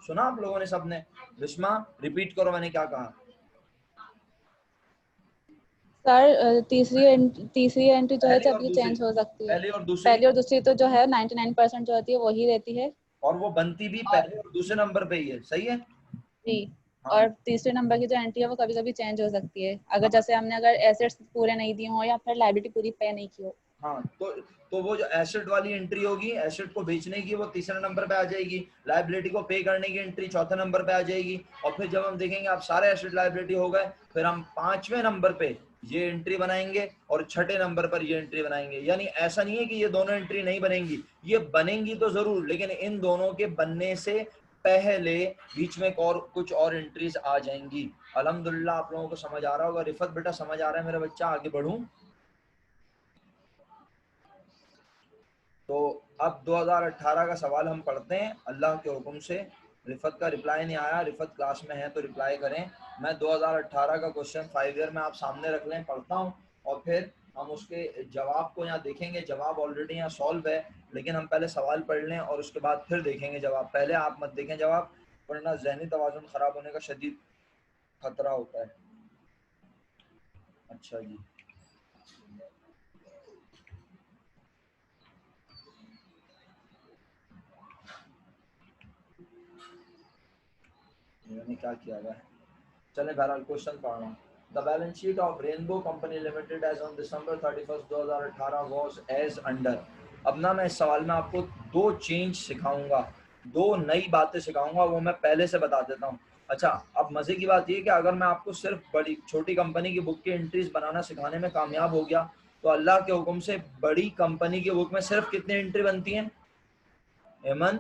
सुना आप लोगों ने सबने? विस्मा रिपीट करो मैंने क्या कहा। सर तीसरी एंट्री जो है जब ये चेंज हो सकती है। पहली और दूसरी तो जो है 99% जो होती है वही रहती है, और वो बनती भी पहले और दूसरे नंबर पे ही है। सही है जी। और तीसरे नंबर की जो एंट्री है वो कभी कभी चेंज हो सकती है, अगर जैसे हमने अगर एसेट्स पूरे नहीं दिए हो या फिर लायबिलिटी पूरी पे नहीं की हो। हाँ, तो वो जो एसेट वाली एंट्री होगी, एसेट को बेचने की, वो तीसरे नंबर पे आ जाएगी। लायबिलिटी को पे करने की एंट्री चौथे नंबर पे आ जाएगी। और फिर जब हम देखेंगे आप सारे एसेट लायबिलिटी हो गए, फिर हम 5वें नंबर पे ये एंट्री बनाएंगे और छठे नंबर पर ये एंट्री बनाएंगे। यानी ऐसा नहीं है कि ये दोनों एंट्री नहीं बनेंगी, ये बनेंगी तो जरूर, लेकिन इन दोनों के बनने से पहले बीच में कुछ और एंट्रीज आ जाएंगी। अल्हम्दुलिल्लाह आप लोगों को समझ आ रहा होगा। रिफत बेटा समझ आ रहा है मेरा बच्चा? आगे बढ़ूं तो अब 2018 का सवाल हम पढ़ते हैं अल्लाह के हुक्म से। रिफत का रिप्लाई नहीं आया, रिफत क्लास में है तो रिप्लाई करें। मैं 2018 का क्वेश्चन 5 ईयर में आप सामने रख लें, पढ़ता हूं और फिर हम उसके जवाब को यहाँ देखेंगे। जवाब ऑलरेडी यहाँ सॉल्व है, लेकिन हम पहले सवाल पढ़ लें और उसके बाद फिर देखेंगे जवाब। पहले आप मत देखें जवाब, वरना ज़हनी तवाज़ुन खराब होने का शदीद खतरा होता है। अच्छा जी, मैंने क्या किया हुआ है, चले बहरहाल क्वेश्चन पढ़ रहा हूँ। The balance sheet of Rainbow company limited as on December 31 2018 was as under. अब ना मैं इस सवाल में आपको दो चेंज सिखाऊंगा, दो नई बातें सिखाऊंगा, वो मैं पहले से बता देता हूँ। अच्छा, अब मजे की बात ये कि अगर मैं आपको सिर्फ बड़ी छोटी कंपनी की बुक की एंट्रीज बनाना सिखाने में कामयाब हो गया तो अल्लाह के हुक्म से बड़ी कंपनी की बुक में सिर्फ कितनी एंट्री बनती है एमन?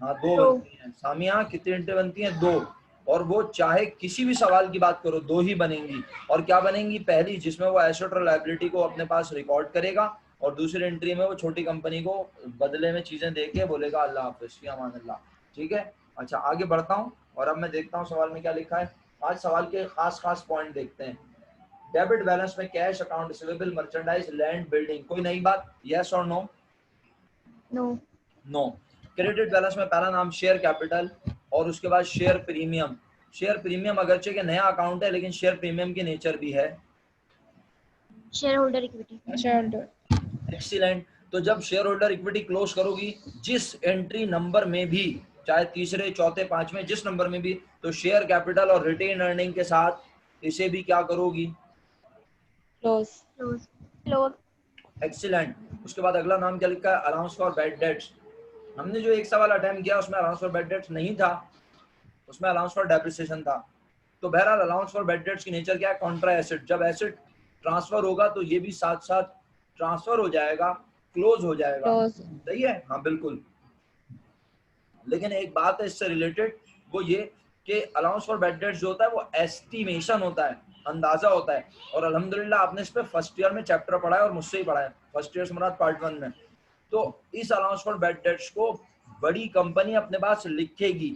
हाँ, दो बनती हैं। सामिया कितनी एंट्री बनती हैं? दो। और वो चाहे किसी भी सवाल की बात करो, दो ही बनेंगी। और क्या बनेंगी? पहली जिसमें वो एसेट और लायबिलिटी को अपने पास रिकॉर्ड करेगा, और दूसरी एंट्री में वो छोटी कंपनी को बदले में चीजें देके बोलेगा अल्लाह हाफिज़, फी अमान अल्लाह। ठीक है, अच्छा आगे बढ़ता हूँ और अब मैं देखता हूँ सवाल में क्या लिखा है। आज सवाल के खास पॉइंट देखते हैं। डेबिट बैलेंस में cash, account receivable, merchandise, land, building, कोई नई बात? यस और नो? नो। क्रेडिट बैलेंस में पहला नाम शेयर कैपिटल और उसके बाद शेयर प्रीमियम। शेयर प्रीमियम अगरचे के नया अकाउंट है, लेकिन शेयर प्रीमियम की नेचर भी है share holder equity. Share holder. Excellent. तो जब शेयर होल्डर इक्विटी क्लोज करोगी, जिस एंट्री नंबर में भी, चाहे तीसरे, चौथे, पांचवें, जिस नंबर में भी, तो शेयर कैपिटल और रिटेन अर्निंग के साथ इसे भी क्या करोगी? क्लोज। एक्सीलेंट। उसके बाद अगला नाम क्या लिखा है? Allowance for bad debts. हमने जो एक सवाल अटेम्प्ट किया उसमें अलाउंस फॉर बैड डेट्स नहीं था, उसमें अलाउंस फॉर डेप्रिसिएशन था। तो बहरहाल अलाउंस फॉर बैड डेट्स की नेचर क्या है? Contra asset. जब एसेट ट्रांसफर होगा तो ये भी साथ साथ ट्रांसफर हो जाएगा, क्लोज हो जाएगा। सही है? हाँ बिल्कुल। लेकिन एक बात है इससे रिलेटेड, वो ये कि अलाउंस फॉर बैड डेट्स जो होता है वो एस्टिमेशन होता है, अंदाजा होता है। और अल्हम्दुलिल्लाह आपने इस पे फर्स्ट ईयर में चैप्टर पढ़ा है और मुझसे ही पढ़ा है, फर्स्ट ईयर से मुराद पार्ट 1 में। तो इस अलाउंस फॉर बैड डेट्स को बड़ी कंपनी अपने पास लिखेगी।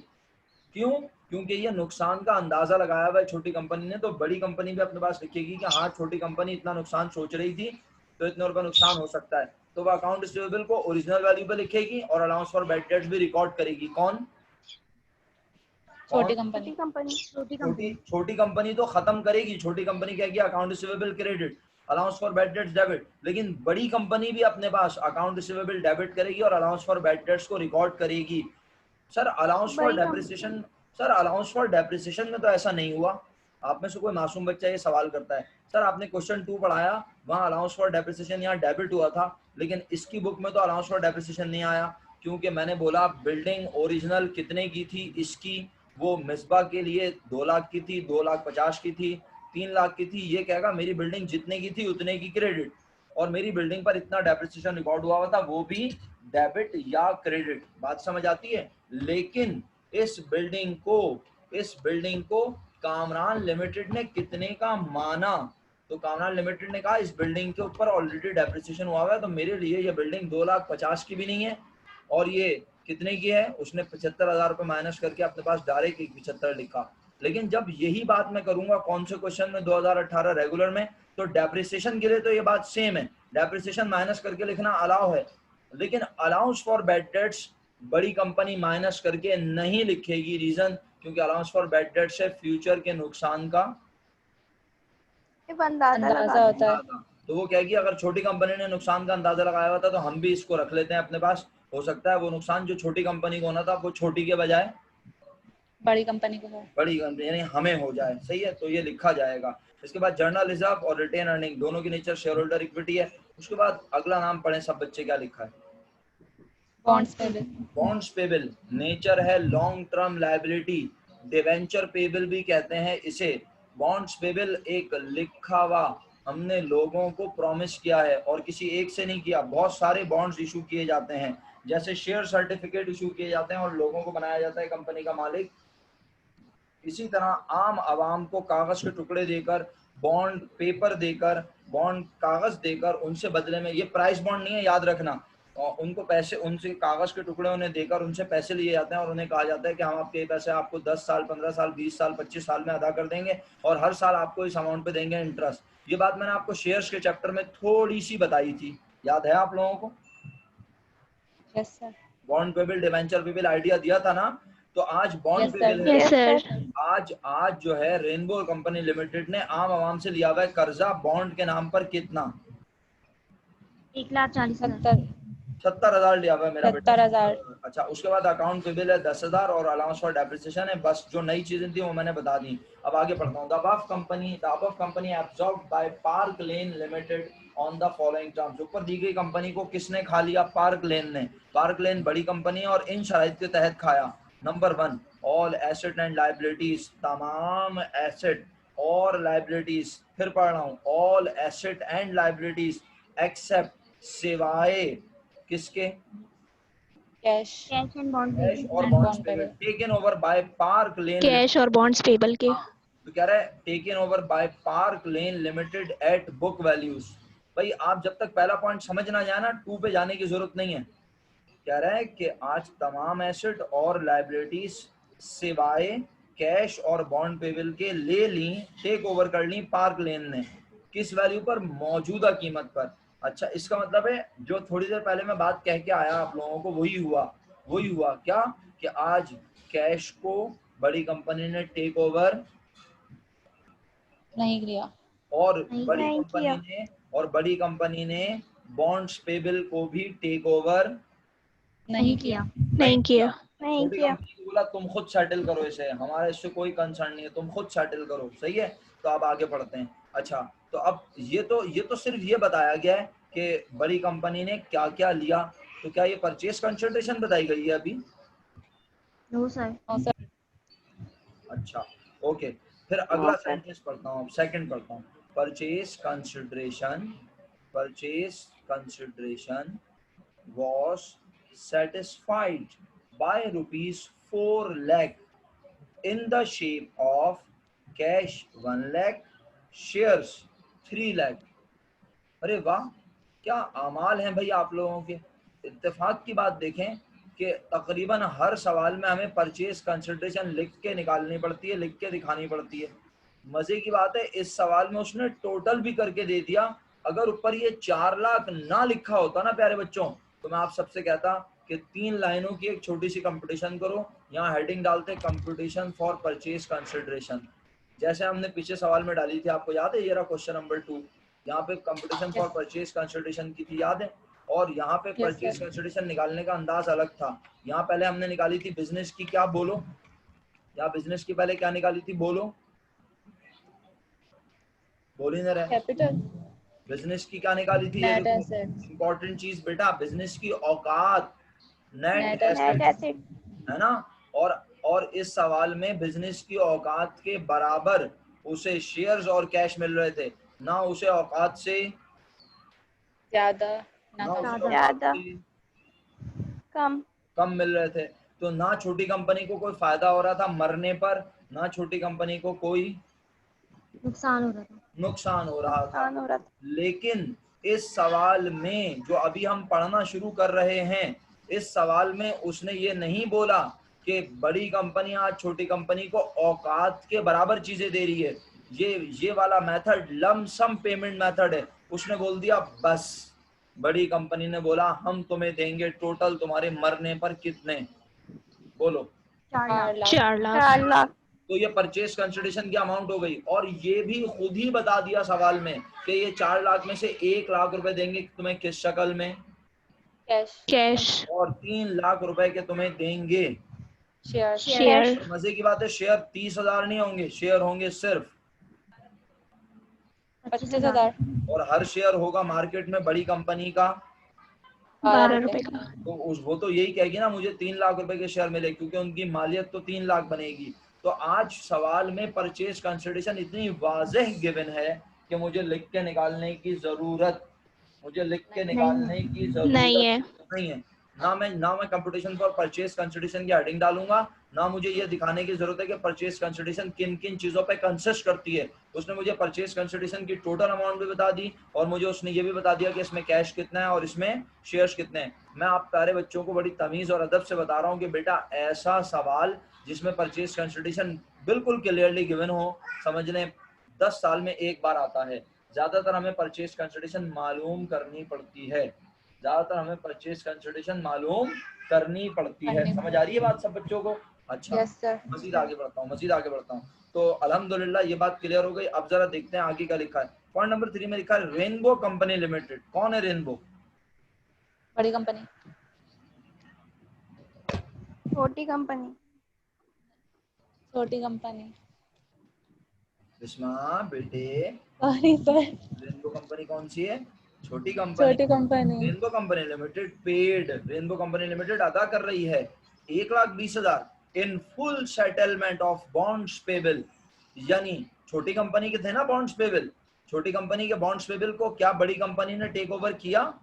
क्यों? क्योंकि ये नुकसान का अंदाजा लगाया हुआ है छोटी कंपनी ने, तो बड़ी कंपनी भी अपने पास लिखेगी कि हाँ छोटी कंपनी इतना नुकसान सोच रही थी तो इतने रुपए नुकसान हो सकता है। तो वो अकाउंट रिसीवेबल को ओरिजिनल वैल्यू पे लिखेगी और अलाउंस फॉर बैड डेट्स भी रिकॉर्ड करेगी। कौन? छोटी कंपनी। छोटी कंपनी तो खत्म करेगी, छोटी कंपनी कहेगी account receivable credit, allowance for bad debts debit. लेकिन बड़ी कंपनी भी अपने पास अकाउंट रिसीवेबल डेबिट करेगी और अलाउंस फॉर बैड डेट्स को रिकॉर्ड करेगी। Sir allowance for depreciation, sir allowance for depreciation में तो ऐसा नहीं हुआ। आप में से कोई मासूम बच्चा ये सवाल करता है, सर आपने क्वेश्चन 2 पढ़ाया, वहाँ अलाउंस फॉर डेप्रिसिएशन यहाँ डेबिट हुआ था, लेकिन इसकी बुक में तो अलाउंस फॉर डेप्रिसिएशन नहीं आया। क्योंकि मैंने बोला बिल्डिंग ओरिजिनल कितने की थी इसकी, वो मिसबा के लिए 2 लाख की थी, 2,50,000 की थी, 3 लाख की थी। ये कहेगा मेरी बिल्डिंग जितने की थी उतने की क्रेडिट, और मेरी बिल्डिंग पर इतना डेप्रिसिएशन रिकॉर्ड हुआ था, वो भी डेबिट या क्रेडिट। बात समझ आती है? लेकिन इस बिल्डिंग को कामरान लिमिटेड ने कितने का माना? तो कामरान लिमिटेड ने कहा इस बिल्डिंग के ऊपर ऑलरेडी डेप्रिसिएशन हुआ है, तो मेरे लिए ये बिल्डिंग 2,50,000 की भी नहीं है, और ये कितने की है? उसने 75,000 रुपए माइनस करके अपने पास डायरेक्ट 75 लिखा। लेकिन जब यही बात मैं करूंगा कौन से क्वेश्चन में? 2018 रेगुलर में, तो डेप्रिसिएशन के लिए तो ये बात सेम है, डेप्रिसिएशन माइनस करके लिखना अलाउ है। लेकिन अलाउंस फॉर बैड डेट्स बड़ी कंपनी माइनस करके नहीं लिखेगी। रीजन? क्योंकि अलाउंस फॉर बैड डेट्स से फ्यूचर के नुकसान का अंदाजा होता है। तो वो कहेगी अगर छोटी कंपनी ने नुकसान का अंदाजा लगाया हुआ था तो हम भी इसको रख लेते हैं अपने पास, हो सकता है वो नुकसान जो छोटी कंपनी को होना था वो छोटी के बजाय बड़ी कंपनी को है। बड़ी कंपनी यानी हमें हो जाए, सही है, तो ये लिखा जाएगा। इसके बाद जर्नल रिजर्व और रिटेन अर्निंग दोनों की नेचर शेयर होल्डर इक्विटी है। उसके बाद अगला नाम पढ़े सब बच्चे, क्या लिखा है? Bonds payable. Bonds payable nature है long term liability, debenture payable भी कहते हैं इसे। बॉन्ड्स पेबल एक लिखा हुआ, हमने लोगों को प्रॉमिस किया है और किसी एक से नहीं किया, बहुत सारे बॉन्ड्स इशू किए जाते हैं, जैसे शेयर सर्टिफिकेट इशू किए जाते हैं और लोगों को बनाया जाता है कंपनी का मालिक। इसी तरह आम आवाम को कागज के टुकड़े देकर, बॉन्ड पेपर देकर, बॉन्ड कागज देकर उनसे बदले में, ये प्राइस बॉन्ड नहीं है याद रखना, और उनको पैसे, उनसे कागज के टुकड़े उन्हें देकर उनसे पैसे लिए जाते हैं और उन्हें कहा जाता है कि हम आपके पैसे आपको 10 साल 15 साल 20 साल 25 साल में अदा कर देंगे और हर साल आपको इस अमाउंट पे देंगे इंटरेस्ट। ये बात मैंने आपको शेयर्स के चैप्टर में थोड़ी सी बताई थी, याद है आप लोगों को? Yes sir. Bond payable debenture payable idea दिया था ना। तो आज बॉन्ड Yes, पेबल sir. है। Yes sir. आज जो है रेनबो कंपनी लिमिटेड ने आम आवाम से लिया हुआ है कर्जा बॉन्ड के नाम पर कितना? 1,40,000। 70,000 लिया हुआ है मेरा बेटा। 70,000। अच्छा, उसके बाद अकाउंट पेबल है 10,000 और अलाउंस फॉर डेप्रिसिएशन है। बस जो नई चीजें थी वो मैंने बता दी। अब आगे पढ़ता हूँ। The above company absorbed by Park Lane limited on the following terms. ऊपर दी गई कंपनी को किसने खा लिया? पार्क लेन ने। पार्क लेन बड़ी कंपनी है और इन शराइत के तहत खाया। Number 1, all asset and liabilities, तमाम एसेट और लाइबिलिटीज, फिर पढ़ रहा हूँ, all asset and liabilities except, सिवाय किसके? Cash. Cash and bond cash payable. और And bonds bond payable payable. Taken over by Park Lane. Cash और बॉन्ड्स पेबल के। तो कह रहा है taken over by Park Lane limited at book values. भाई आप जब तक पहला पॉइंट समझ ना जाए ना, 2 पे जाने की जरूरत नहीं है। कह रहा है कि आज तमाम एसेट और लाइबिलिटीज सिवाय कैश और बॉन्ड पेबल के ले ली, टेक ओवर कर ली पार्क लेन ने। किस वैल्यू पर? मौजूदा कीमत पर। अच्छा, इसका मतलब है जो थोड़ी देर पहले मैं बात कह के आया आप लोगों को, वही हुआ क्या कि आज कैश को बड़ी कंपनी ने टेक ओवर नहीं लिया। और नहीं बड़ी कंपनी ने बॉन्ड्स पेबल को भी टेक ओवर नहीं किया। नहीं किया। छोटी कंपनी को बोला तुम खुद सेटल करो इसे, हमारा इससे कोई कंसर्न नहीं है, तुम खुद सेटल करो। सही है, तो अब आगे बढ़ते हैं। अच्छा, तो अब ये तो सिर्फ ये बताया गया है कि बड़ी कंपनी ने क्या क्या लिया। तो क्या ये परचेज कंसिडरेशन बताई गई है अभी? No sir. और सर अच्छा, ओके, फिर अगला सेंटेंस पढ़ता हूँ, सेकंड पढ़ता हूँ। Purchase consideration was satisfied by rupees 4 lakh in the shape of cash 1 lakh, shares 3 lakh। अरे वाह, क्या आमाल हैं भाई आप लोगों के। इत्तेफाक की बात देखें कि तकरीबन हर सवाल में हमें परचेज कंसिडरेशन लिख के निकालनी पड़ती है, लिख के दिखानी पड़ती है। मजे की बात है इस सवाल में उसने टोटल भी करके दे दिया। अगर ऊपर ये 4 लाख ना लिखा होता ना प्यारे बच्चों, तो मैं आप सबसे कहता कि 3 लाइनों की एक छोटी सी कंपटीशन करो, यहाँ हेडिंग डालते कंपटीशन फॉर परचेज कंसिडरेशन, जैसे हमने पीछे सवाल में डाली थी। आपको याद है, ये रहा क्वेश्चन नंबर 2, यहाँ पे कंपटीशन फॉर परचेज कंसिडरेशन की थी, याद है? और यहाँ पे परचेज कंसिडरेशन निकालने का अंदाज अलग था। यहाँ पहले हमने निकाली थी बिजनेस की, क्या बोलो, यहाँ बिजनेस की पहले क्या निकाली थी, बोलो ही ना रहे। कैपिटल। बिजनेस की क्या निकाली थी? Net assets. इंपॉर्टेंट चीज बेटा, बिजनेस की औकात, नेट एसेट है ना। और इस सवाल में बिजनेस की औकात के बराबर उसे शेयर्स और कैश मिल रहे थे, ना उसे औकात से ज्यादा ना ना उसे ज्यादा औकात से कम मिल रहे थे। तो ना छोटी कंपनी को कोई फायदा हो रहा था मरने पर, ना छोटी कंपनी को कोई नुकसान हो रहा था। लेकिन इस सवाल में जो अभी हम पढ़ना शुरू कर रहे हैं, इस सवाल में उसने ये नहीं बोला कि बड़ी कंपनी आज छोटी कंपनी को औकात के बराबर चीजें दे रही है। ये वाला मेथड लमसम पेमेंट मेथड है। उसने बोल दिया बस, बड़ी कंपनी ने बोला हम तुम्हें देंगे टोटल तुम्हारे मरने पर कितने, बोलो 4 लाख। 4 लाख। तो ये परचेज कंसिडरेशन की अमाउंट हो गई। और ये भी खुद ही बता दिया सवाल में कि ये 4 लाख में से 1 लाख रुपए देंगे तुम्हें किस शक्ल में? कैश। कैश। और 3 लाख रुपए के तुम्हें देंगे शेयर मजे की बात है, शेयर 30,000 नहीं होंगे, शेयर होंगे सिर्फ 25,000 और हर शेयर होगा मार्केट में बड़ी कंपनी का 12 रुपए का। तो वो तो यही कहेगी ना मुझे 3 लाख रुपए के शेयर मिले, क्योंकि उनकी मालियत तो 3 लाख बनेगी। तो आज सवाल में परचेज कंसिडरेशन इतनी वाज़ेह गिवन है कि मुझे लिख के निकालने की जरूरत नहीं है। नहीं है। ना मैं कंप्यूटेशन पर परचेज कंसिडरेशन की हेडिंग डालूंगा, ना मुझे ये दिखाने की जरूरत है कि परचेज कंसिडरेशन किन किन चीजों पे कंसिस्ट करती है। उसने मुझे परचेज कंसिडरेशन की टोटल अमाउंट भी बता दी और मुझे उसने ये भी बता दिया कि इसमें कैश कितना है और इसमें शेयर्स कितने हैं। मैं आप प्यारे बच्चों को बड़ी तमीज और अदब से बता रहा हूँ कि बेटा ऐसा सवाल जिसमें परचेज कंसिडरेशन बिल्कुल क्लियरली गिवन हो, समझने 10 साल में एक बार आता है। ज्यादातर हमें परचेज कंसिडरेशन मालूम करनी पड़ती है, समझ आ रही है बात सब बच्चों को? अच्छा, मजीद आगे बढ़ता हूँ। तो अल्हम्दुलिल्लाह ये बात क्लियर हो गई। अब जरा देखते हैं आगे क्या लिखा है। पॉइंट नंबर 3 में लिखा है रेनबो कंपनी लिमिटेड। कौन है रेनबो? बड़ी कंपनी। छोटी कंपनी। बिस्मा बेटे, सॉरी सर। रेनबो कंपनी कौन सी है? छोटी company. Rainbow company limited paid, rainbow company limited अदा कर रही है 1,20,000 in full settlement of bonds payable. यानी छोटी कंपनी के थे ना बॉन्ड्स पेबल, छोटी कंपनी के बॉन्ड्स पेबल को क्या बड़ी कंपनी ने टेक ओवर किया?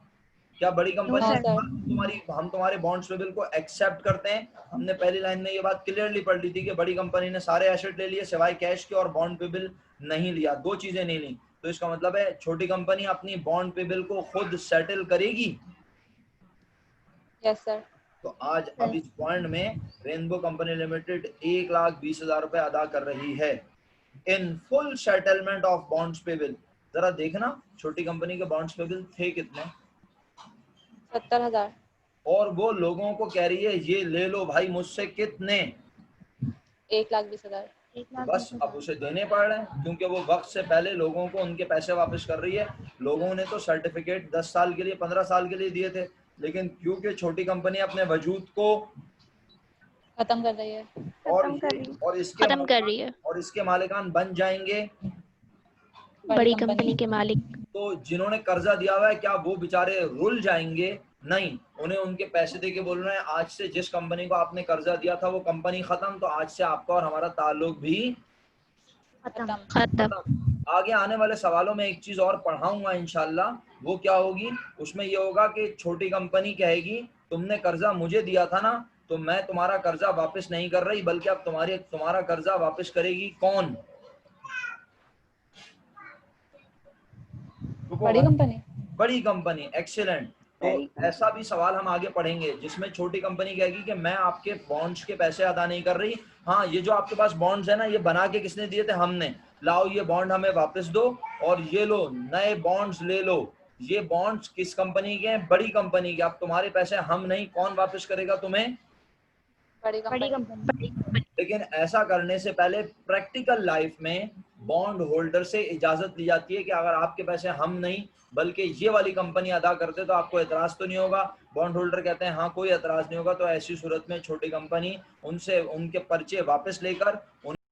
क्या बड़ी कंपनी हम तुम्हारे बॉन्ड्स पेबल को एक्सेप्ट करते हैं? हमने पहली लाइन में ये बात क्लियरली पढ़ ली थी कि बड़ी कंपनी ने सारे एसेट ले लिए सिवाय कैश के और बॉन्ड पेबल नहीं लिया, दो चीजें नहीं ली। तो इसका मतलब है छोटी कंपनी अपनी बॉन्ड पेबल को खुद सेटल करेगी। Yes sir. तो आज अब इस पॉइंट में रेनबो कंपनी लिमिटेड 1,20,000 रुपए अदा कर रही है in full settlement of bonds payable. जरा देखना छोटी कंपनी के बॉन्ड्स पेबल थे कितने? 70,000। और वो लोगों को कह रही है ये ले लो भाई मुझसे कितने? 1,20,000। बस अब उसे देने पड़ रहे हैं क्योंकि वो वक्त से पहले लोगों को उनके पैसे वापस कर रही है। लोगों ने तो सर्टिफिकेट 10 साल के लिए 15 साल के लिए दिए थे, लेकिन क्योंकि छोटी कंपनी अपने वजूद को खत्म कर रही है और इसके मालिकान बन जाएंगे बड़ी कंपनी के मालिक। तो जिन्होंने कर्जा दिया हुआ है क्या वो बेचारे रुल जाएंगे? नहीं, उन्हें उनके पैसे देके बोल रहे हैं आज से जिस कंपनी को आपने कर्जा दिया था वो कंपनी खत्म, तो आज से आपका और हमारा ताल्लुक भी खत्म। आगे आने वाले सवालों में एक चीज और पढ़ाऊंगा इंशाल्लाह, वो क्या होगी? उसमें ये होगा कि छोटी कंपनी कहेगी तुमने कर्जा मुझे दिया था ना, तो मैं तुम्हारा कर्जा वापस नहीं कर रही, बल्कि अब तुम्हारा कर्जा वापस करेगी कौन? बड़ी कंपनी। एक्सीलेंट। तो ऐसा भी सवाल हम आगे पढ़ेंगे जिसमें छोटी कंपनी कहेगी कि मैं आपके बॉन्ड्स के पैसे अदा नहीं कर रही, हाँ ये जो आपके पास बॉन्ड्स है ना ये बना के किसने दिए थे? हमने। लाओ ये बॉन्ड हमें वापस दो और ये लो नए बॉन्ड्स ले लो। ये बॉन्ड्स किस कंपनी के हैं? बड़ी कंपनी के। अब तुम्हारे पैसे हम नहीं, कौन वापस करेगा तुम्हें? बड़ी कंपनी। लेकिन ऐसा करने से पहले प्रैक्टिकल लाइफ में बॉन्ड होल्डर से इजाजत ली जाती है कि अगर आपके पैसे हम नहीं बल्कि ये वाली कंपनी अदा करते तो आपको एतराज तो नहीं होगा? बॉन्ड होल्डर कहते हैं हाँ कोई एतराज नहीं होगा। तो ऐसी सूरत में छोटी कंपनी उनसे उनके पर्चे वापस लेकर